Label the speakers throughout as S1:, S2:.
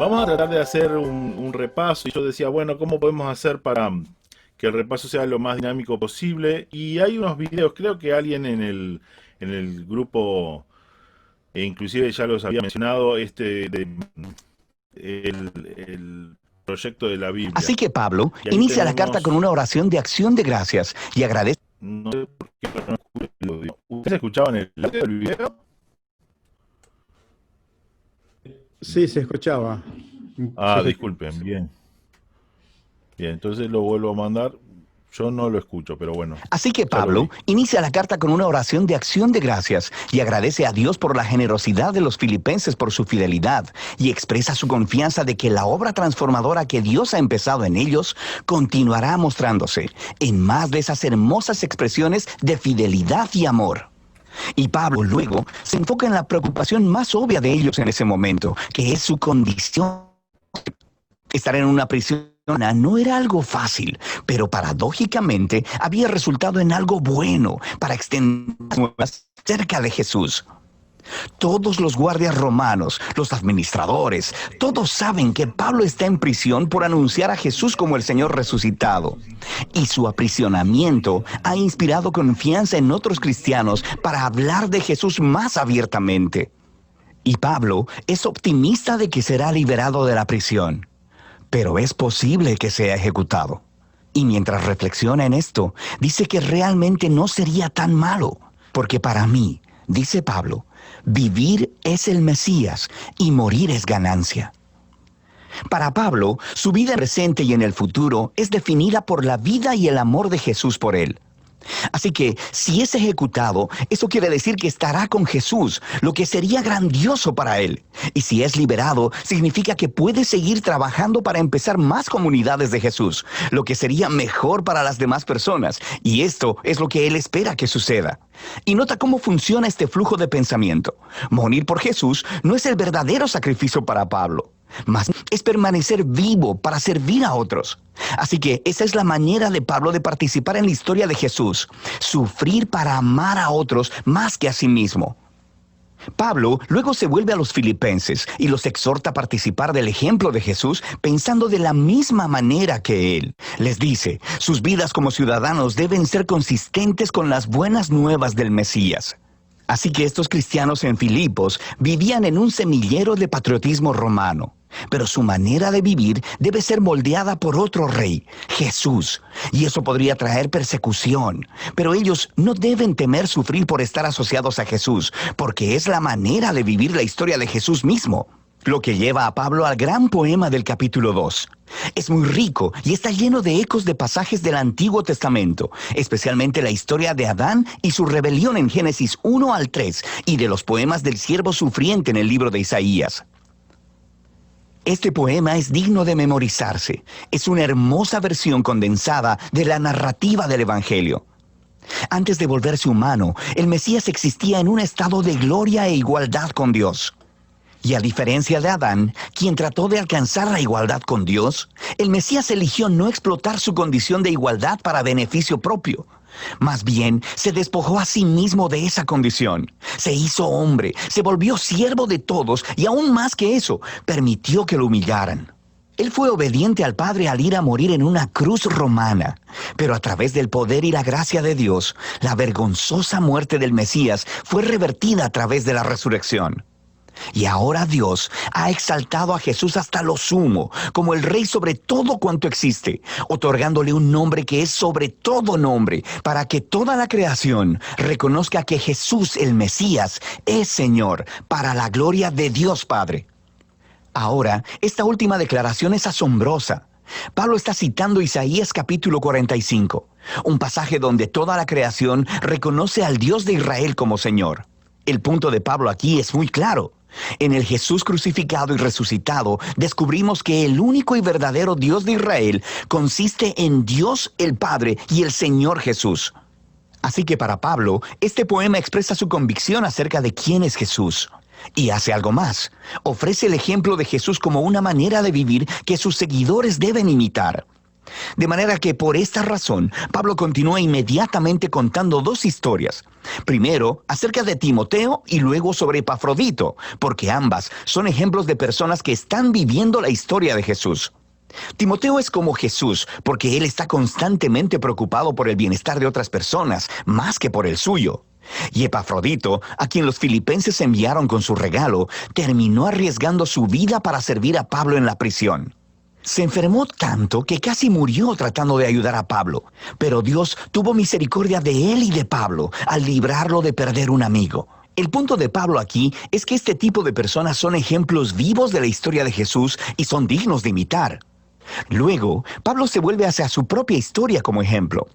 S1: vamos a tratar de hacer un repaso. Y yo decía, bueno, ¿cómo podemos hacer para que el repaso sea lo más dinámico posible? Y hay unos videos, creo que alguien en el grupo, e inclusive ya los había mencionado, el proyecto de la
S2: Así
S1: Biblia.
S2: que Pablo
S1: Y ahí
S2: inicia la carta con
S1: tenemos,
S2: una oración de acción de gracias y agradece.
S1: no sé por qué no escucho el audio. ¿Ustedes escuchaban el audio del video?
S3: Sí, se escuchaba. Se
S1: Ah,
S3: escuchaba.
S1: disculpen, bien. Bien, entonces lo vuelvo a mandar. Yo no lo escucho, pero bueno,
S2: Así que
S1: ya lo
S2: Pablo
S1: vi.
S2: inicia la carta con una oración de acción de gracias y agradece a Dios por la generosidad de los filipenses por su fidelidad y expresa su confianza de que la obra transformadora que Dios ha empezado en ellos continuará mostrándose en más de esas hermosas expresiones de fidelidad y amor. Y Pablo luego se enfoca en la preocupación más obvia de ellos en ese momento, que es su condición. Estar en una prisión no era algo fácil, pero paradójicamente había resultado en algo bueno para extender las nuevas cerca de Jesús. Todos los guardias romanos, los administradores, todos saben que Pablo está en prisión por anunciar a Jesús como el Señor resucitado. Y su aprisionamiento ha inspirado confianza en otros cristianos para hablar de Jesús más abiertamente. Y Pablo es optimista de que será liberado de la prisión, pero es posible que sea ejecutado. Y mientras reflexiona en esto, dice que realmente no sería tan malo, porque para mí, dice Pablo, vivir es el Mesías y morir es ganancia. Para Pablo, su vida presente y en el futuro es definida por la vida y el amor de Jesús por él. Así que, si es ejecutado, eso quiere decir que estará con Jesús, lo que sería grandioso para él. Y si es liberado, significa que puede seguir trabajando para empezar más comunidades de Jesús, lo que sería mejor para las demás personas. Y esto es lo que él espera que suceda. Y nota cómo funciona este flujo de pensamiento. Morir por Jesús no es el verdadero sacrificio para Pablo, mas es permanecer vivo para servir a otros. Así que esa es la manera de Pablo de participar en la historia de Jesús, sufrir para amar a otros más que a sí mismo. Pablo luego se vuelve a los filipenses y los exhorta a participar del ejemplo de Jesús pensando de la misma manera que él. Les dice, sus vidas como ciudadanos deben ser consistentes con las buenas nuevas del Mesías. Así que estos cristianos en Filipos vivían en un semillero de patriotismo romano. Pero su manera de vivir debe ser moldeada por otro rey, Jesús. Y eso podría traer persecución. Pero ellos no deben temer sufrir por estar asociados a Jesús, porque es la manera de vivir la historia de Jesús mismo. Lo que lleva a Pablo al gran poema del capítulo 2. Es muy rico y está lleno de ecos de pasajes del Antiguo Testamento, especialmente la historia de Adán y su rebelión en Génesis 1 al 3 y de los poemas del siervo sufriente en el libro de Isaías. Este poema es digno de memorizarse. Es una hermosa versión condensada de la narrativa del Evangelio. Antes de volverse humano, el Mesías existía en un estado de gloria e igualdad con Dios. Y a diferencia de Adán, quien trató de alcanzar la igualdad con Dios, el Mesías eligió no explotar su condición de igualdad para beneficio propio. Más bien, se despojó a sí mismo de esa condición. Se hizo hombre, se volvió siervo de todos y aún más que eso, permitió que lo humillaran. Él fue obediente al Padre al ir a morir en una cruz romana, pero a través del poder y la gracia de Dios, la vergonzosa muerte del Mesías fue revertida a través de la resurrección. Y ahora Dios ha exaltado a Jesús hasta lo sumo, como el Rey sobre todo cuanto existe, otorgándole un nombre que es sobre todo nombre, para que toda la creación reconozca que Jesús, el Mesías, es Señor, para la gloria de Dios Padre. Ahora, esta última declaración es asombrosa. Pablo está citando Isaías capítulo 45, un pasaje donde toda la creación reconoce al Dios de Israel como Señor. El punto de Pablo aquí es muy claro. En el Jesús crucificado y resucitado, descubrimos que el único y verdadero Dios de Israel consiste en Dios el Padre y el Señor Jesús. Así que para Pablo, este poema expresa su convicción acerca de quién es Jesús. Y hace algo más. Ofrece el ejemplo de Jesús como una manera de vivir que sus seguidores deben imitar. De manera que por esta razón, Pablo continúa inmediatamente contando dos historias. Primero, acerca de Timoteo y luego sobre Epafrodito, porque ambas son ejemplos de personas que están viviendo la historia de Jesús. Timoteo es como Jesús, porque él está constantemente preocupado por el bienestar de otras personas, más que por el suyo. Y Epafrodito, a quien los filipenses enviaron con su regalo, terminó arriesgando su vida para servir a Pablo en la prisión. Se enfermó tanto que casi murió tratando de ayudar a Pablo, pero Dios tuvo misericordia de él y de Pablo al librarlo de perder un amigo. El punto de Pablo aquí es que este tipo de personas son ejemplos vivos de la historia de Jesús y son dignos de imitar. Luego, Pablo se vuelve hacia su propia historia como ejemplo.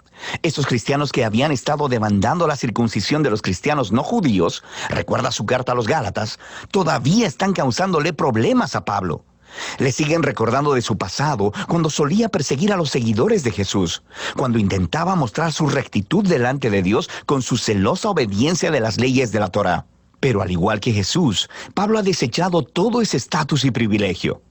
S2: Estos cristianos que habían estado demandando la circuncisión de los cristianos no judíos, recuerda su carta a los Gálatas, todavía están causándole problemas a Pablo. Le siguen recordando de su pasado, cuando solía perseguir a los seguidores de Jesús, cuando intentaba mostrar su rectitud delante de Dios con su celosa obediencia de las leyes de la Torá. Pero al igual que Jesús, Pablo ha desechado todo ese estatus y privilegio.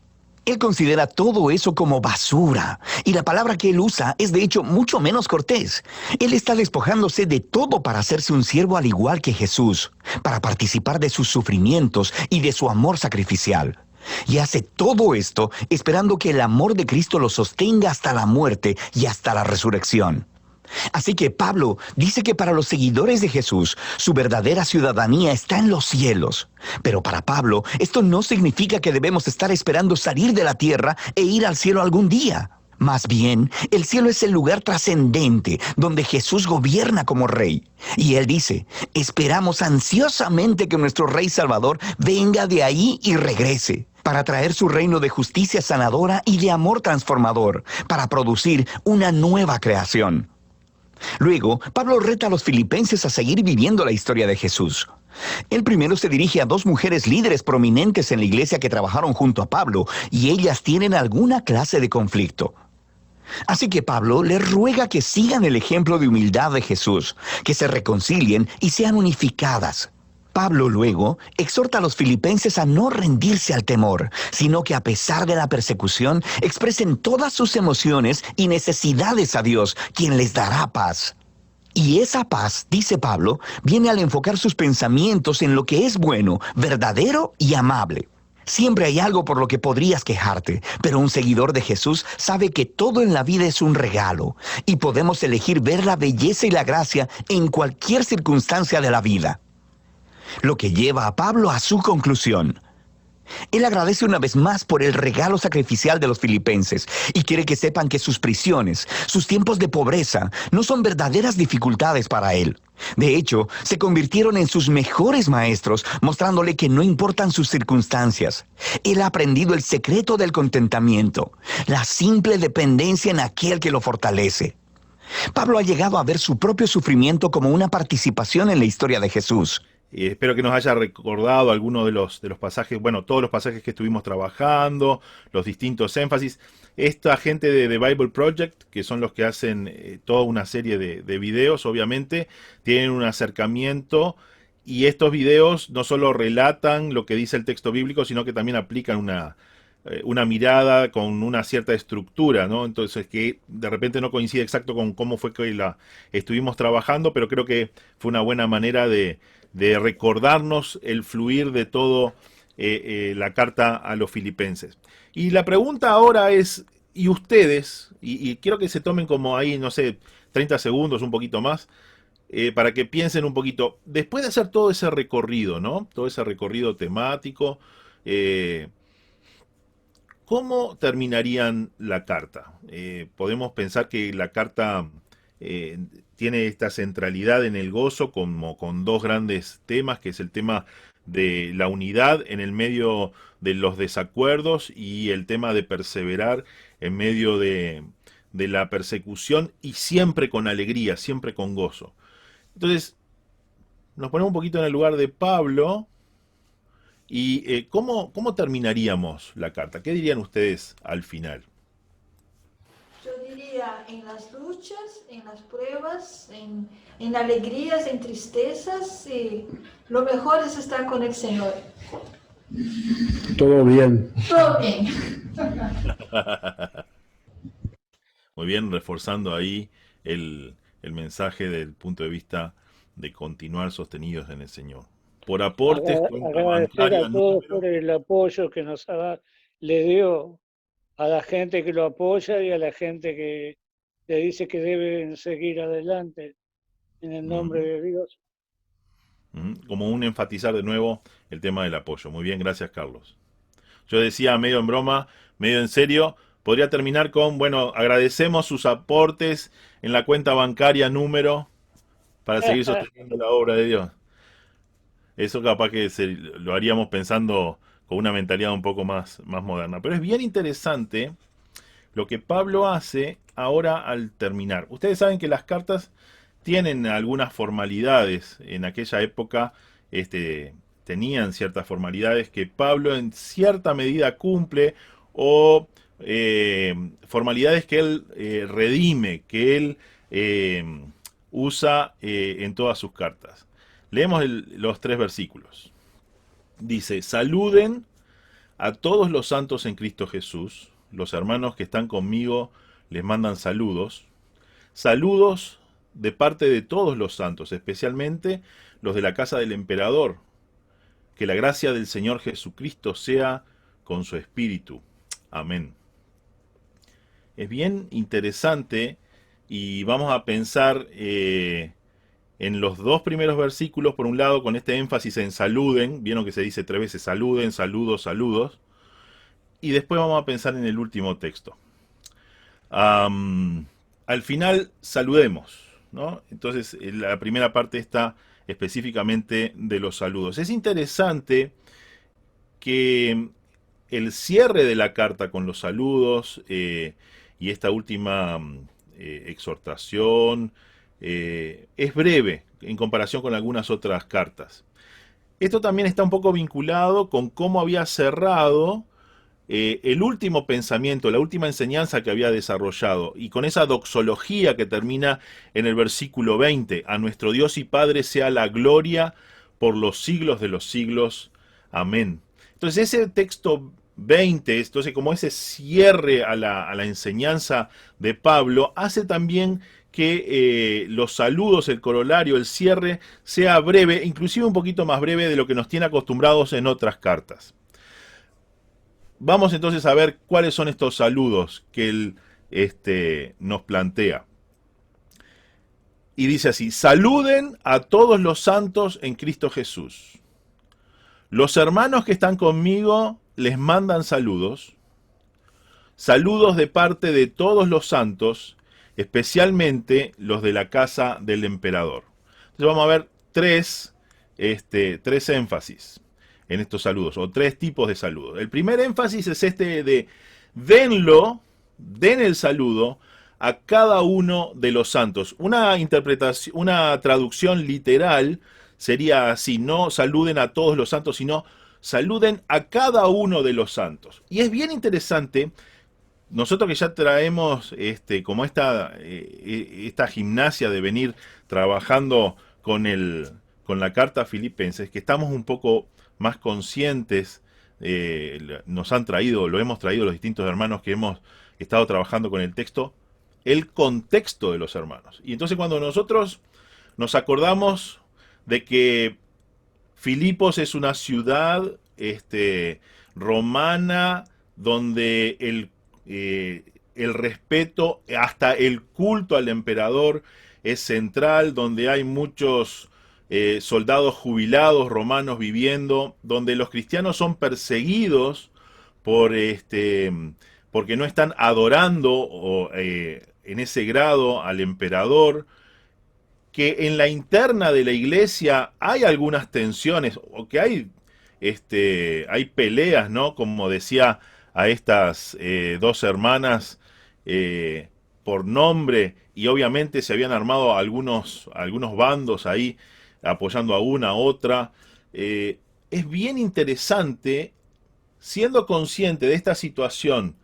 S2: Él considera todo eso como basura, y la palabra que él usa es de hecho mucho menos cortés. Él está despojándose de todo para hacerse un siervo al igual que Jesús, para participar de sus sufrimientos y de su amor sacrificial. Y hace todo esto esperando que el amor de Cristo lo sostenga hasta la muerte y hasta la resurrección. Así que Pablo dice que para los seguidores de Jesús, su verdadera ciudadanía está en los cielos. Pero para Pablo, esto no significa que debemos estar esperando salir de la tierra e ir al cielo algún día. Más bien, el cielo es el lugar trascendente donde Jesús gobierna como Rey. Y él dice, esperamos ansiosamente que nuestro Rey Salvador venga de ahí y regrese, para traer su reino de justicia sanadora y de amor transformador, para producir una nueva creación. Luego, Pablo reta a los filipenses a seguir viviendo la historia de Jesús. Él primero se dirige a dos mujeres líderes prominentes en la iglesia que trabajaron junto a Pablo, y ellas tienen alguna clase de conflicto. Así que Pablo les ruega que sigan el ejemplo de humildad de Jesús, que se reconcilien y sean unificadas. Pablo luego exhorta a los filipenses a no rendirse al temor, sino que a pesar de la persecución, expresen todas sus emociones y necesidades a Dios, quien les dará paz. Y esa paz, dice Pablo, viene al enfocar sus pensamientos en lo que es bueno, verdadero y amable. Siempre hay algo por lo que podrías quejarte, pero un seguidor de Jesús sabe que todo en la vida es un regalo, y podemos elegir ver la belleza y la gracia en cualquier circunstancia de la vida. Lo que lleva a Pablo a su conclusión. Él agradece una vez más por el regalo sacrificial de los filipenses y quiere que sepan que sus prisiones, sus tiempos de pobreza, no son verdaderas dificultades para él. De hecho, se convirtieron en sus mejores maestros, mostrándole que no importan sus circunstancias. Él ha aprendido el secreto del contentamiento, la simple dependencia en aquel que lo fortalece. Pablo ha llegado a ver su propio sufrimiento como una participación en la historia de Jesús.
S1: Espero que nos haya recordado algunos de los pasajes, bueno, todos los pasajes que estuvimos trabajando, los distintos énfasis. Esta gente de The Bible Project, que son los que hacen toda una serie de videos, obviamente, tienen un acercamiento, y estos videos no solo relatan lo que dice el texto bíblico, sino que también aplican una mirada con una cierta estructura, ¿no? Entonces, que de repente no coincide exacto con cómo fue que la estuvimos trabajando, pero creo que fue una buena manera de recordarnos el fluir de todo la carta a los filipenses. Y la pregunta ahora es, ¿y ustedes? Y quiero que se tomen como ahí, no sé, 30 segundos, un poquito más, para que piensen un poquito, después de hacer todo ese recorrido, ¿no? Todo ese recorrido temático, ¿cómo terminarían la carta? Podemos pensar que la carta tiene esta centralidad en el gozo, como con dos grandes temas, que es el tema de la unidad en el medio de los desacuerdos y el tema de perseverar en medio de la persecución, y siempre con alegría, siempre con gozo. Entonces, nos ponemos un poquito en el lugar de Pablo. ¿Y cómo terminaríamos la carta? ¿Qué dirían ustedes al final?
S4: Yo diría, en las luchas, en las pruebas, en alegrías, en tristezas, lo mejor es estar con el Señor.
S3: Todo bien.
S4: Todo bien.
S1: Muy bien, reforzando ahí el mensaje del punto de vista de continuar sostenidos en el Señor. Por aportes, cuenta
S5: Agradecer a
S1: bancaria,
S5: todos
S1: número.
S5: por el apoyo que le dio a la gente que lo apoya y a la gente que le dice que deben seguir adelante en el nombre
S1: Ujú,
S5: de Dios.
S1: como un enfatizar de nuevo el tema del apoyo. Muy bien, gracias Carlos. Yo decía medio en broma, medio en serio, podría terminar con, bueno, agradecemos sus aportes en la cuenta bancaria número para seguir sosteniendo la obra de Dios. Eso capaz que lo haríamos pensando con una mentalidad un poco más moderna. Pero es bien interesante lo que Pablo hace ahora al terminar. Ustedes saben que las cartas tienen algunas formalidades. En aquella época tenían ciertas formalidades que Pablo en cierta medida cumple o formalidades que él redime, que él usa en todas sus cartas. Leemos los 3 versículos. Dice, saluden a todos los santos en Cristo Jesús. Los hermanos que están conmigo les mandan saludos. Saludos de parte de todos los santos, especialmente los de la casa del emperador. Que la gracia del Señor Jesucristo sea con su espíritu. Amén. Es bien interesante y vamos a pensar en los 2 primeros versículos, por un lado, con este énfasis en saluden. Vieron que se dice 3 veces saluden, saludos, saludos. Y después vamos a pensar en el último texto. Al final, saludemos, ¿no? Entonces, la primera parte está específicamente de los saludos. Es interesante que el cierre de la carta con los saludos y esta última exhortación es breve en comparación con algunas otras cartas. Esto también está un poco vinculado con cómo había cerrado el último pensamiento, la última enseñanza que había desarrollado, y con esa doxología que termina en el versículo 20, a nuestro Dios y Padre sea la gloria por los siglos de los siglos. Amén. Entonces ese texto 20, entonces como ese cierre a la enseñanza de Pablo, hace también que los saludos, el corolario, el cierre, sea breve, inclusive un poquito más breve de lo que nos tiene acostumbrados en otras cartas. Vamos entonces a ver cuáles son estos saludos que él nos plantea. Y dice así, saluden a todos los santos en Cristo Jesús. Los hermanos que están conmigo les mandan saludos. Saludos de parte de todos los santos, especialmente los de la casa del emperador. Entonces vamos a ver tres énfasis en estos saludos, o 3 tipos de saludos. El primer énfasis es de den el saludo a cada uno de los santos. Una interpretación, una traducción literal sería así, no saluden a todos los santos, sino saluden a cada uno de los santos. Y es bien interesante, nosotros que ya traemos como esta gimnasia de venir trabajando con la carta a Filipenses, que estamos un poco más conscientes, nos han traído, lo hemos traído los distintos hermanos que hemos estado trabajando con el texto, el contexto de los hermanos. Y entonces cuando nosotros nos acordamos de que Filipos es una ciudad romana donde el respeto, hasta el culto al emperador es central, donde hay muchos soldados jubilados romanos viviendo, donde los cristianos son perseguidos porque no están adorando en ese grado al emperador, que en la interna de la iglesia hay algunas tensiones, o que hay peleas, ¿no? Como decía a estas 2 hermanas por nombre, y obviamente se habían armado algunos bandos ahí apoyando a una, a otra. Es bien interesante, siendo consciente de esta situación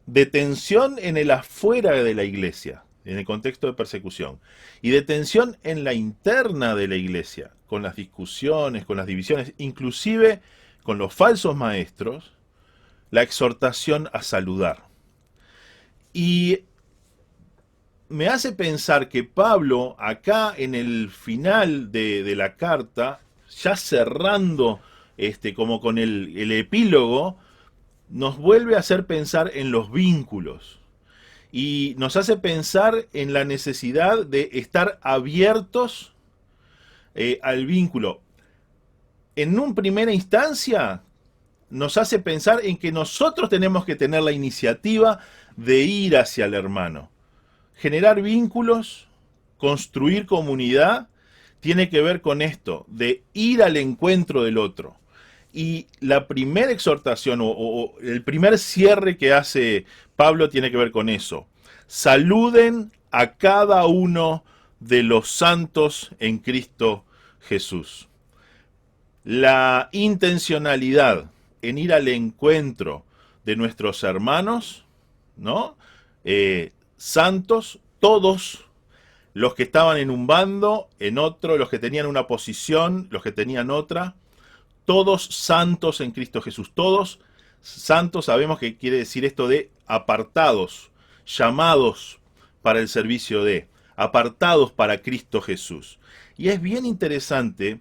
S1: de tensión en el afuera de la iglesia, en el contexto de persecución, y de tensión en la interna de la iglesia, con las discusiones, con las divisiones, inclusive con los falsos maestros, la exhortación a saludar. Y me hace pensar que Pablo, acá en el final de la carta, ya cerrando como con el epílogo, nos vuelve a hacer pensar en los vínculos. Y nos hace pensar en la necesidad de estar abiertos al vínculo. En una primera instancia, nos hace pensar en que nosotros tenemos que tener la iniciativa de ir hacia el hermano. Generar vínculos, construir comunidad, tiene que ver con esto, de ir al encuentro del otro. Y la primera exhortación o el primer cierre que hace Pablo tiene que ver con eso. Saluden a cada uno de los santos en Cristo Jesús. La intencionalidad en ir al encuentro de nuestros hermanos, ¿no? Santos, todos los que estaban en un bando, en otro, los que tenían una posición, los que tenían otra, todos santos en Cristo Jesús, todos santos, sabemos que quiere decir esto de apartados, llamados para el servicio de, apartados para Cristo Jesús. Y es bien interesante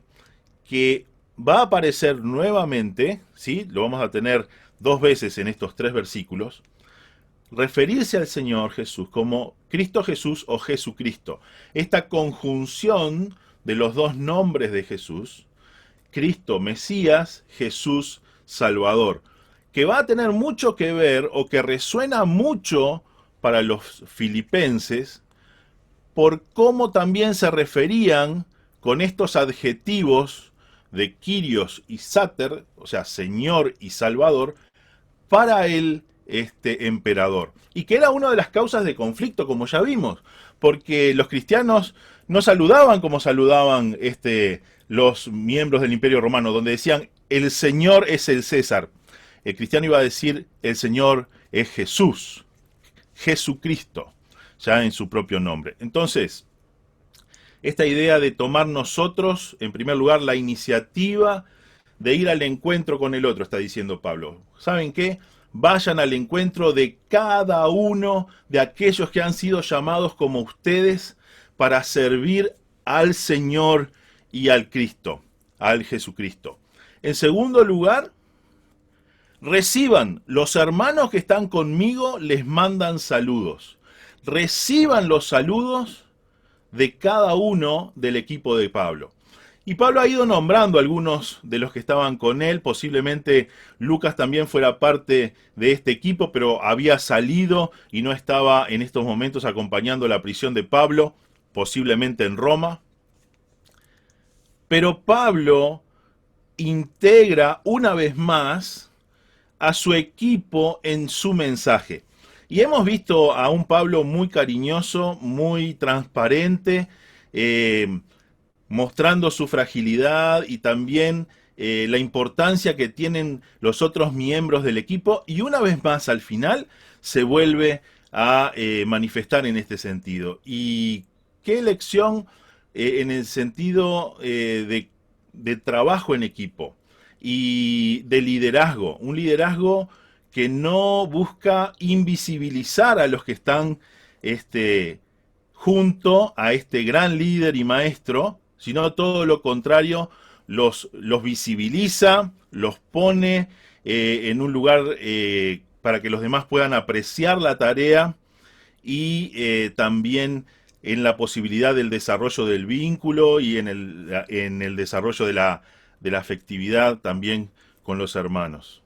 S1: que va a aparecer nuevamente, ¿sí? Lo vamos a tener 2 veces en estos 3 versículos, referirse al Señor Jesús como Cristo Jesús o Jesucristo. Esta conjunción de los 2 nombres de Jesús, Cristo Mesías, Jesús Salvador, que va a tener mucho que ver o que resuena mucho para los filipenses por cómo también se referían con estos adjetivos de Kyrios y Sáter, o sea, Señor y Salvador, para el emperador. Y que era una de las causas de conflicto, como ya vimos, porque los cristianos no saludaban como saludaban los miembros del Imperio Romano, donde decían, el Señor es el César. El cristiano iba a decir, el Señor es Jesús, Jesucristo, ya en su propio nombre. Entonces, esta idea de tomar nosotros, en primer lugar, la iniciativa de ir al encuentro con el otro, está diciendo Pablo. ¿Saben qué? Vayan al encuentro de cada uno de aquellos que han sido llamados como ustedes para servir al Señor y al Cristo, al Jesucristo. En segundo lugar, reciban, los hermanos que están conmigo les mandan saludos. Reciban los saludos de cada uno del equipo de Pablo. Y Pablo ha ido nombrando a algunos de los que estaban con él, posiblemente Lucas también fuera parte de este equipo, pero había salido y no estaba en estos momentos acompañando la prisión de Pablo, posiblemente en Roma. Pero Pablo integra una vez más a su equipo en su mensaje. Y hemos visto a un Pablo muy cariñoso, muy transparente, mostrando su fragilidad y también la importancia que tienen los otros miembros del equipo. Y una vez más, al final, se vuelve a manifestar en este sentido. Y qué lección en el sentido de trabajo en equipo y de liderazgo. Un liderazgo que no busca invisibilizar a los que están junto a este gran líder y maestro, sino todo lo contrario, los visibiliza, los pone en un lugar para que los demás puedan apreciar la tarea y también en la posibilidad del desarrollo del vínculo y en el desarrollo de la afectividad también con los hermanos.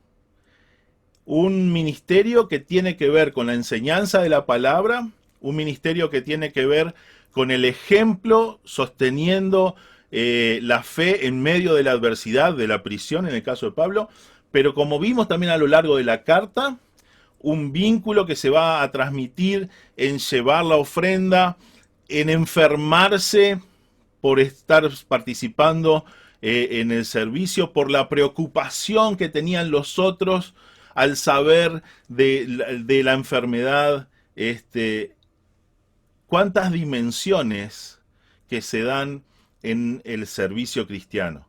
S1: Un ministerio que tiene que ver con la enseñanza de la palabra, un ministerio que tiene que ver con el ejemplo sosteniendo la fe en medio de la adversidad, de la prisión en el caso de Pablo, pero como vimos también a lo largo de la carta, un vínculo que se va a transmitir en llevar la ofrenda, en enfermarse por estar participando en el servicio, por la preocupación que tenían los otros al saber de la enfermedad, cuántas dimensiones que se dan en el servicio cristiano.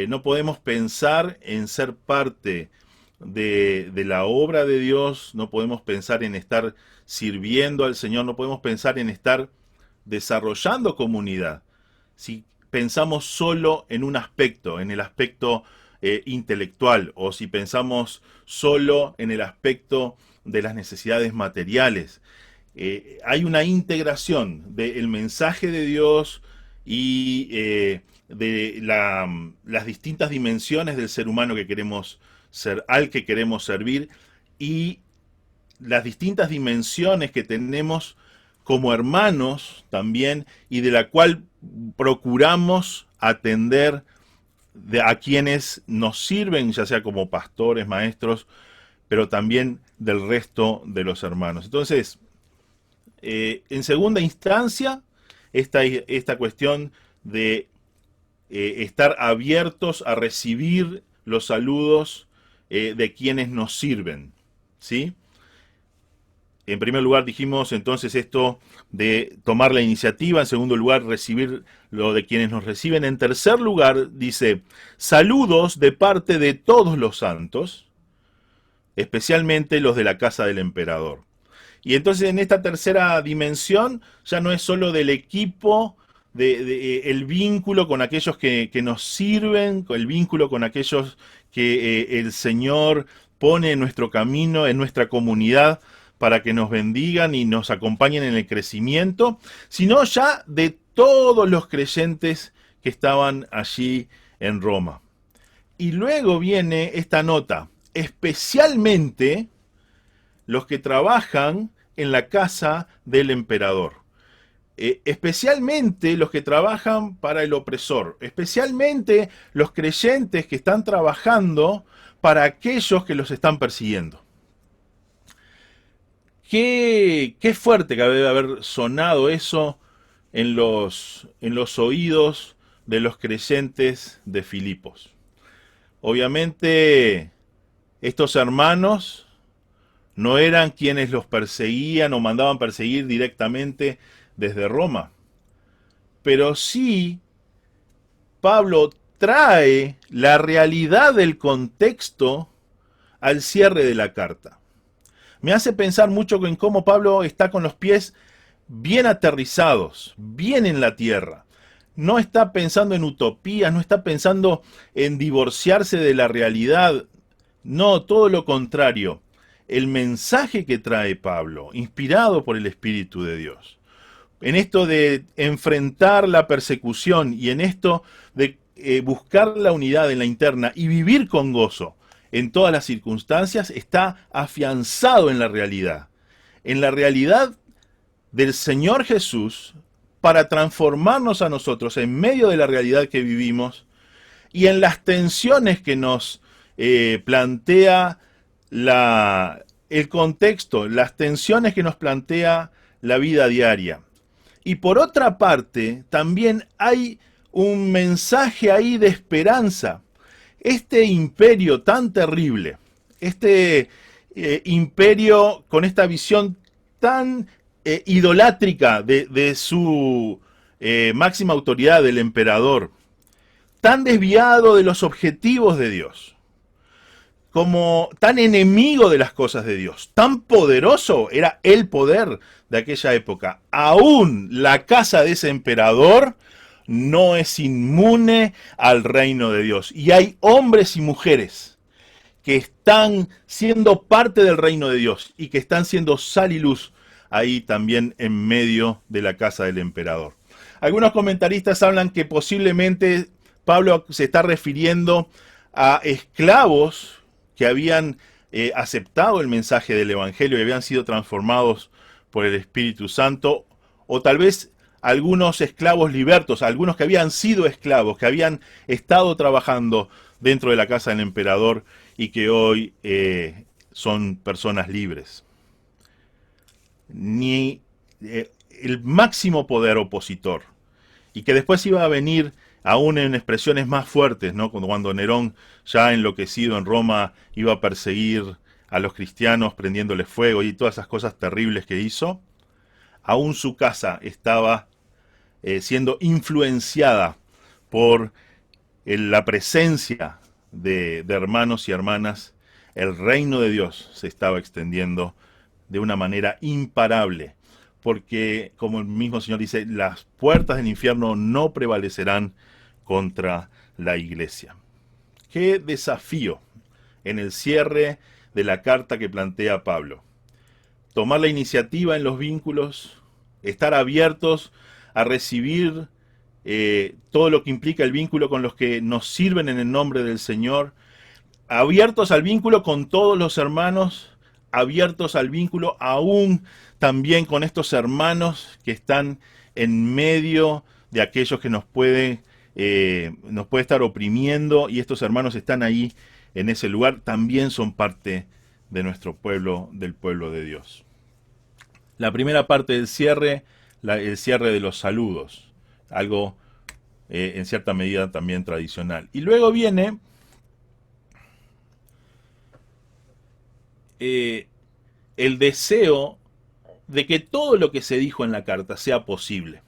S1: No podemos pensar en ser parte de la obra de Dios, no podemos pensar en estar sirviendo al Señor, no podemos pensar en estar desarrollando comunidad si pensamos solo en un aspecto, en el aspecto intelectual, o si pensamos solo en el aspecto de las necesidades materiales. Hay una integración del mensaje de Dios y de las distintas dimensiones del ser humano que queremos ser, al que queremos servir, y las distintas dimensiones que tenemos como hermanos también, y de la cual procuramos atender a quienes nos sirven, ya sea como pastores, maestros, pero también del resto de los hermanos. Entonces, en segunda instancia, esta cuestión de estar abiertos a recibir los saludos de quienes nos sirven, ¿sí? En primer lugar dijimos entonces esto de tomar la iniciativa. En segundo lugar, recibir lo de quienes nos reciben. En tercer lugar, dice, saludos de parte de todos los santos, especialmente los de la casa del emperador. Y entonces en esta tercera dimensión ya no es solo del equipo, el vínculo con aquellos que nos sirven, el vínculo con aquellos que el Señor pone en nuestro camino, en nuestra comunidad, para que nos bendigan y nos acompañen en el crecimiento, sino ya de todos los creyentes que estaban allí en Roma. Y luego viene esta nota, especialmente los que trabajan en la casa del emperador, especialmente los que trabajan para el opresor, especialmente los creyentes que están trabajando para aquellos que los están persiguiendo. Qué fuerte que debe haber sonado eso en los oídos de los creyentes de Filipos. Obviamente, estos hermanos no eran quienes los perseguían o mandaban perseguir directamente desde Roma. Pero sí, Pablo trae la realidad del contexto al cierre de la carta. Me hace pensar mucho en cómo Pablo está con los pies bien aterrizados, bien en la tierra. No está pensando en utopías, no está pensando en divorciarse de la realidad. No, todo lo contrario. El mensaje que trae Pablo, inspirado por el Espíritu de Dios, en esto de enfrentar la persecución y en esto de buscar la unidad en la interna y vivir con gozo en todas las circunstancias, está afianzado en la realidad del Señor Jesús, para transformarnos a nosotros en medio de la realidad que vivimos y en las tensiones que nos plantea el contexto, las tensiones que nos plantea la vida diaria. Y por otra parte, también hay un mensaje ahí de esperanza. Este imperio tan terrible, este imperio con esta visión tan idolátrica de su máxima autoridad, del emperador, tan desviado de los objetivos de Dios, como tan enemigo de las cosas de Dios, tan poderoso era el poder de aquella época. Aún la casa de ese emperador no es inmune al reino de Dios. Y hay hombres y mujeres que están siendo parte del reino de Dios y que están siendo sal y luz ahí también en medio de la casa del emperador. Algunos comentaristas hablan que posiblemente Pablo se está refiriendo a esclavos que habían aceptado el mensaje del Evangelio y habían sido transformados por el Espíritu Santo, o tal vez algunos esclavos libertos, algunos que habían sido esclavos, que habían estado trabajando dentro de la casa del emperador y que hoy son personas libres. Ni el máximo poder opositor, y que después iba a venir aún en expresiones más fuertes, ¿no? Cuando Nerón, ya enloquecido en Roma, iba a perseguir a los cristianos prendiéndoles fuego y todas esas cosas terribles que hizo, aún su casa estaba siendo influenciada por la presencia de hermanos y hermanas el reino de Dios se estaba extendiendo de una manera imparable, porque como el mismo Señor dice, las puertas del infierno no prevalecerán contra la iglesia. Qué desafío en el cierre de la carta que plantea Pablo. Tomar la iniciativa en los vínculos, estar abiertos a recibir todo lo que implica el vínculo con los que nos sirven en el nombre del Señor, abiertos al vínculo con todos los hermanos, abiertos al vínculo aún también con estos hermanos que están en medio de aquellos que nos puede estar oprimiendo, y estos hermanos están ahí en ese lugar, también son parte de nuestro pueblo, del pueblo de Dios. La primera parte del cierre, el cierre de los saludos, algo en cierta medida también tradicional. Y luego viene el deseo de que todo lo que se dijo en la carta sea posible,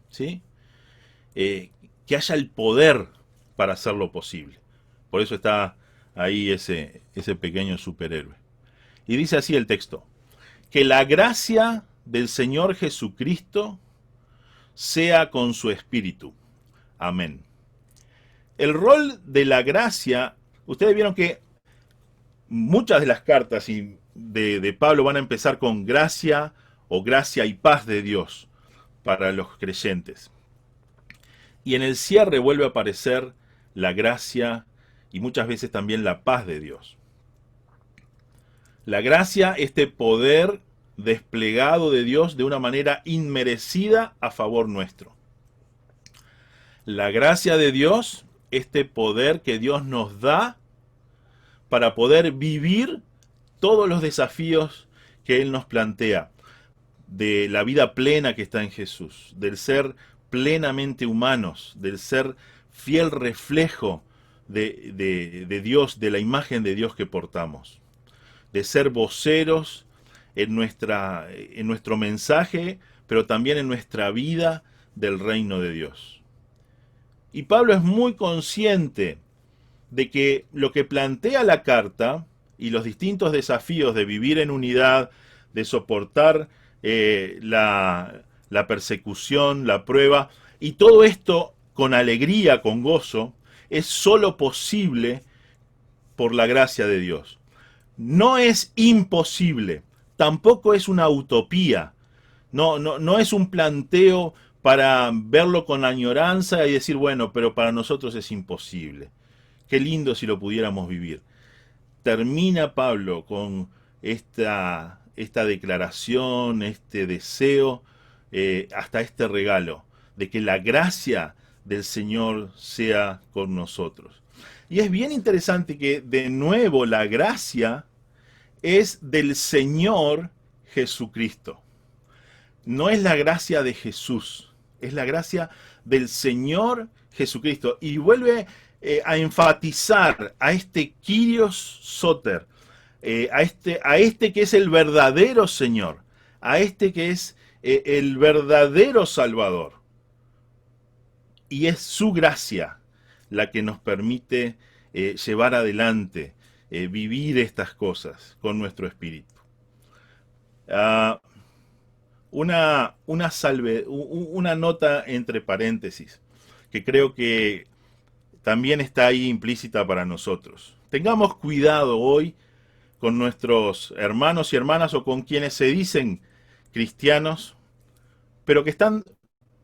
S1: ¿sí? Que haya el poder para hacerlo posible. Por eso está ahí ese pequeño superhéroe. Y dice así el texto: que la gracia del Señor Jesucristo sea con su espíritu. Amén. El rol de la gracia, ustedes vieron que muchas de las cartas de Pablo van a empezar con gracia o gracia y paz de Dios para los creyentes. Y en el cierre vuelve a aparecer la gracia y muchas veces también la paz de Dios. La gracia, este poder desplegado de Dios de una manera inmerecida a favor nuestro. La gracia de Dios, este poder que Dios nos da para poder vivir todos los desafíos que Él nos plantea, de la vida plena que está en Jesús, del ser plenamente humanos, del ser fiel reflejo de Dios, de la imagen de Dios que portamos, de ser voceros en nuestro mensaje, pero también en nuestra vida del reino de Dios. Y Pablo es muy consciente de que lo que plantea la carta y los distintos desafíos de vivir en unidad, de soportar la persecución, la prueba, y todo esto con alegría, con gozo, es solo posible por la gracia de Dios. No es imposible, tampoco es una utopía, no es un planteo para verlo con añoranza y decir, bueno, pero para nosotros es imposible. Qué lindo si lo pudiéramos vivir. Termina Pablo con esta declaración, este deseo, hasta este regalo, de que la gracia del Señor sea con nosotros. Y es bien interesante que de nuevo la gracia es del Señor Jesucristo. No es la gracia de Jesús, es la gracia del Señor Jesucristo. Y vuelve a enfatizar a este Kyrios Soter, a este que es el verdadero Señor, a este que es el verdadero Salvador. Y es su gracia la que nos permite llevar adelante, vivir estas cosas con nuestro espíritu. Una nota entre paréntesis, que creo que también está ahí implícita para nosotros. Tengamos cuidado hoy con nuestros hermanos y hermanas o con quienes se dicen cristianos, pero que están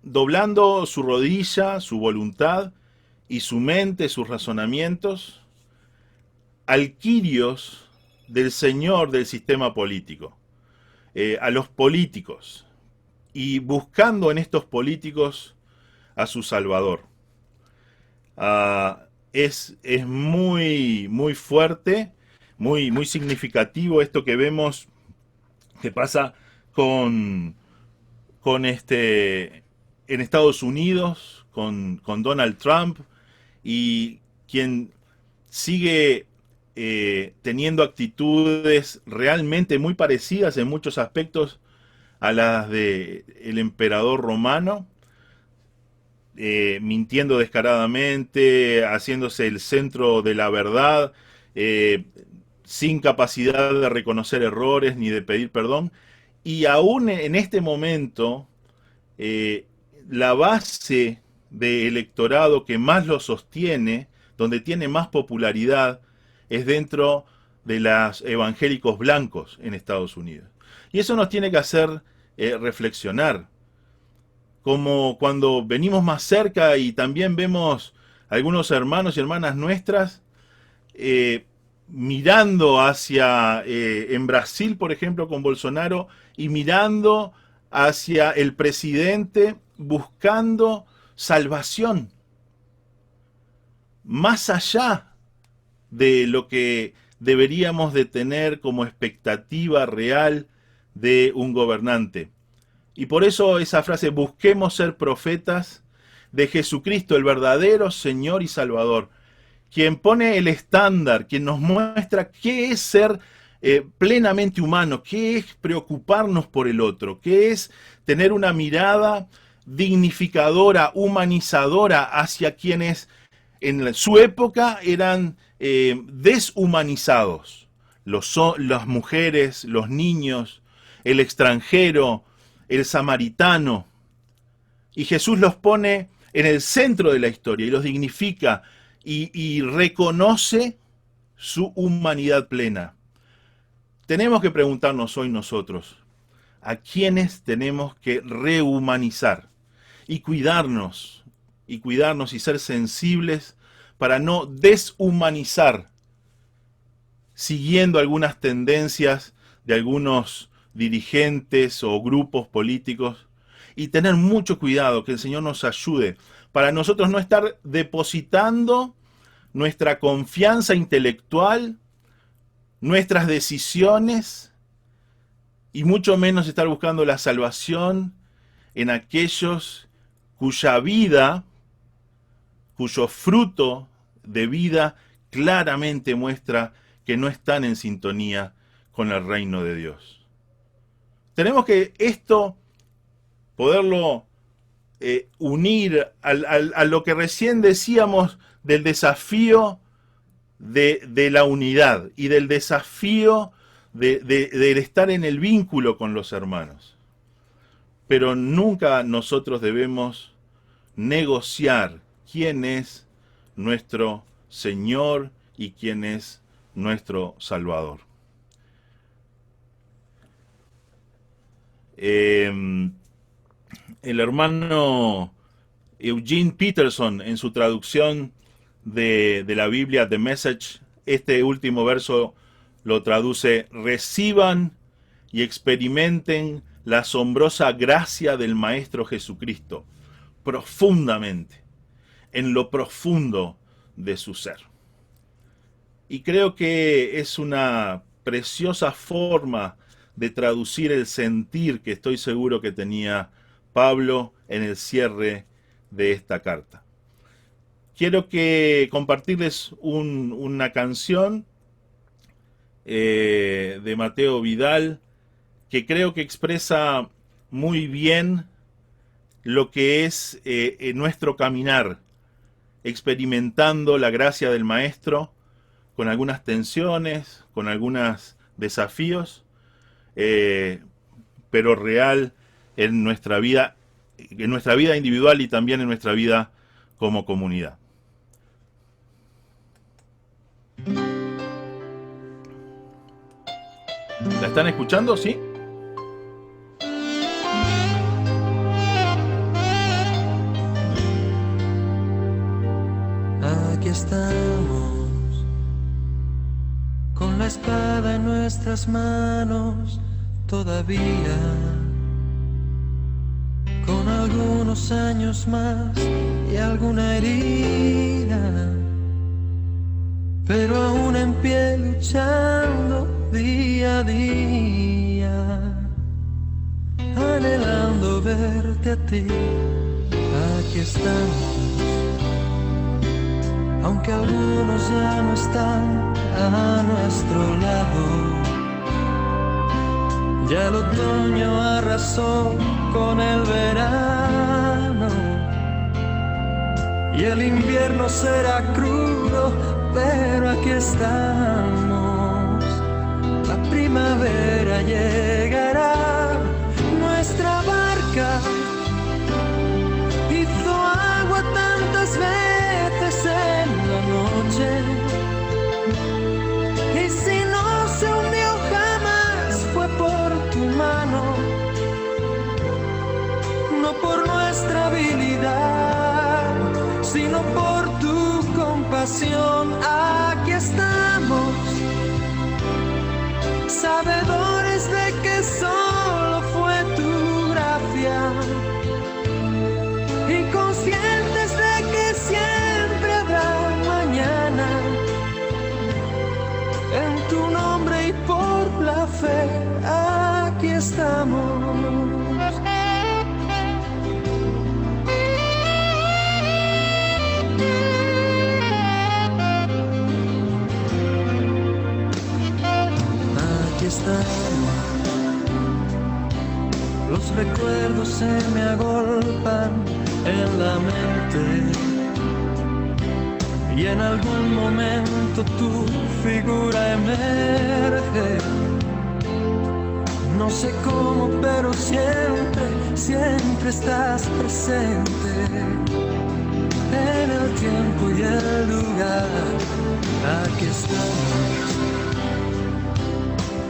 S1: doblando su rodilla, su voluntad y su mente, sus razonamientos, al Kyrios del Señor del sistema político, a los políticos, y buscando en estos políticos a su Salvador. Es muy, muy fuerte, muy significativo esto que vemos que pasa en Estados Unidos, con Donald Trump, y quien sigue teniendo actitudes realmente muy parecidas en muchos aspectos a las del emperador romano, mintiendo descaradamente, haciéndose el centro de la verdad, sin capacidad de reconocer errores ni de pedir perdón. Y aún en este momento, la base de electorado que más lo sostiene, donde tiene más popularidad, es dentro de los evangélicos blancos en Estados Unidos. Y eso nos tiene que hacer reflexionar. Como cuando venimos más cerca y también vemos algunos hermanos y hermanas nuestras mirando hacia, en Brasil, por ejemplo, con Bolsonaro, y mirando hacia el presidente buscando salvación, más allá de lo que deberíamos de tener como expectativa real de un gobernante. Y por eso esa frase, busquemos ser profetas de Jesucristo, el verdadero Señor y Salvador, quien pone el estándar, quien nos muestra qué es ser plenamente humano, qué es preocuparnos por el otro, qué es tener una mirada dignificadora, humanizadora hacia quienes en su época eran deshumanizados. Las mujeres, los niños, el extranjero, el samaritano. Y Jesús los pone en el centro de la historia y los dignifica y reconoce su humanidad plena. Tenemos que preguntarnos hoy nosotros, ¿a quiénes tenemos que rehumanizar? Y cuidarnos y ser sensibles para no deshumanizar, siguiendo algunas tendencias de algunos dirigentes o grupos políticos, y tener mucho cuidado, que el Señor nos ayude, para nosotros no estar depositando nuestra confianza intelectual, nuestras decisiones, y mucho menos estar buscando la salvación en aquellos cuya vida, cuyo fruto de vida claramente muestra que no están en sintonía con el reino de Dios. Tenemos que esto poderlo unir a lo que recién decíamos del desafío de la unidad y del desafío de estar en el vínculo con los hermanos. Pero nunca nosotros debemos negociar quién es nuestro Señor y quién es nuestro Salvador. El hermano Eugene Peterson, en su traducción de la Biblia, The Message, este último verso lo traduce: reciban y experimenten la asombrosa gracia del Maestro Jesucristo profundamente, en lo profundo de su ser. Y creo que es una preciosa forma de traducir el sentir que estoy seguro que tenía Pablo en el cierre de esta carta. Quiero compartirles una canción de Mateo Vidal que creo que expresa muy bien lo que es nuestro caminar, experimentando la gracia del Maestro, con algunas tensiones, con algunos desafíos, pero real en nuestra vida individual y también en nuestra vida como comunidad. ¿La están escuchando? ¿Sí?
S6: Aquí estamos, con la espada en nuestras manos todavía, con algunos años más y alguna herida, pero aún en pie luchando día a día, anhelando verte a ti. Aquí estamos, aunque algunos ya no están a nuestro lado. Ya el otoño arrasó con el verano y el invierno será crudo, pero aquí estamos, primavera llegará. Nuestra barca hizo agua tantas veces en la noche, y si no se hundió jamás fue por tu mano, no por nuestra habilidad, sino por tu compasión. Aquí estamos, sabedores de que solo fue tu gracia y conscientes de que siempre habrá mañana. En tu nombre y por la fe, aquí estamos. Los recuerdos se me agolpan en la mente y en algún momento tu figura emerge. No sé cómo, pero siempre, siempre estás presente en el tiempo y el lugar. Aquí estamos.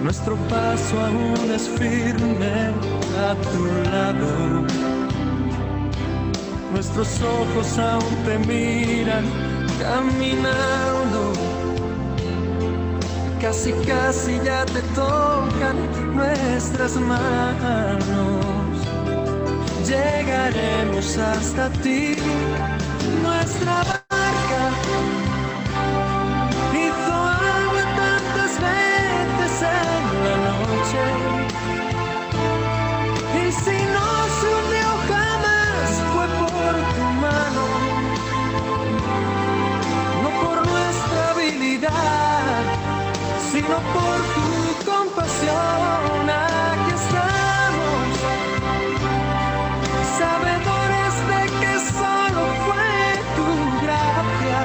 S6: Nuestro paso aún es firme a tu lado. Nuestros ojos aún te miran caminando. Casi, casi ya te tocan nuestras manos. Llegaremos hasta ti. Nuestra barca hizo agua tantas veces en la noche, y si no se hundió jamás fue por tu mano, no por nuestra habilidad, sino por tu compasión. Aquí estamos, sabedores de que solo fue tu gracia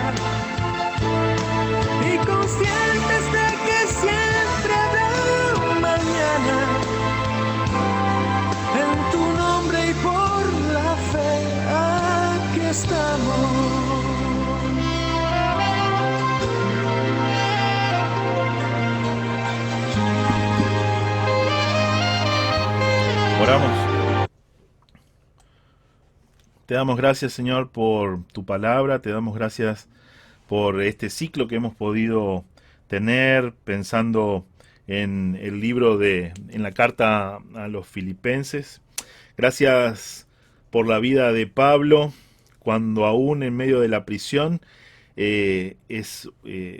S6: y conscientes de que siempre habrá un mañana. En tu nombre y por la fe, aquí estamos.
S1: Oramos. Te damos gracias, Señor, por tu palabra. Te damos gracias por este ciclo que hemos podido tener pensando en el libro en la carta a los Filipenses. Gracias por la vida de Pablo, cuando aún en medio de la prisión es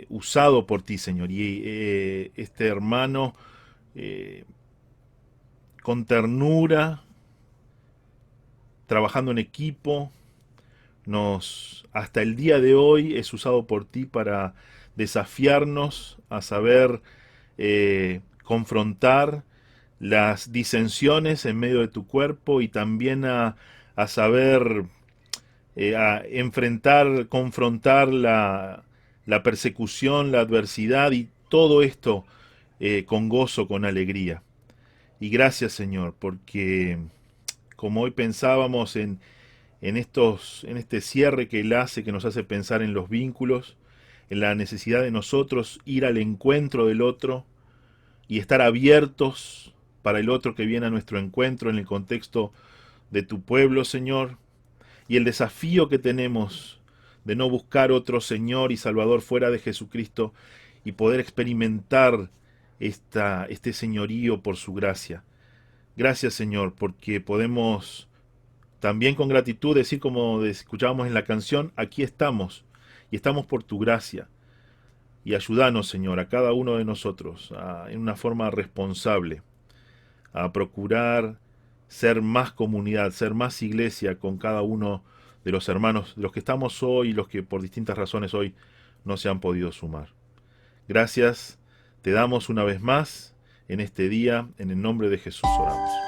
S1: usado por ti, Señor. Y este hermano con ternura, trabajando en equipo, hasta el día de hoy es usado por ti para desafiarnos a saber confrontar las disensiones en medio de tu cuerpo, y también a saber a enfrentar, confrontar la persecución, la adversidad, y todo esto con gozo, con alegría. Y gracias, Señor, porque como hoy pensábamos en este cierre que Él hace, que nos hace pensar en los vínculos, en la necesidad de nosotros ir al encuentro del otro y estar abiertos para el otro que viene a nuestro encuentro en el contexto de tu pueblo, Señor, y el desafío que tenemos de no buscar otro Señor y Salvador fuera de Jesucristo y poder experimentar este señorío por su gracia. Gracias, Señor, porque podemos también con gratitud decir, como escuchábamos en la canción, aquí estamos, y estamos por tu gracia. Y ayúdanos, Señor, a cada uno de nosotros, en una forma responsable, a procurar ser más comunidad, ser más iglesia con cada uno de los hermanos, de los que estamos hoy y los que por distintas razones hoy no se han podido sumar. Gracias, te damos una vez más en este día, en el nombre de Jesús oramos.